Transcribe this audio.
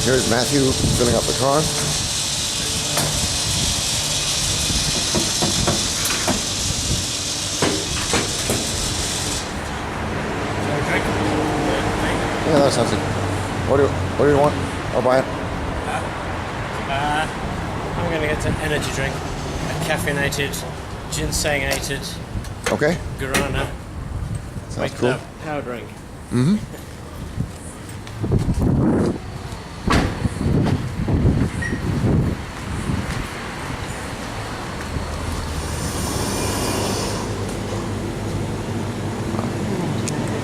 Here's Matthew filling up the car. Yeah, that sounds good. What do you want? I'll buy it. I'm going to get an energy drink, a caffeinated, ginsengated Okay. guarana. Sounds cool. Power drink. Mm-hmm.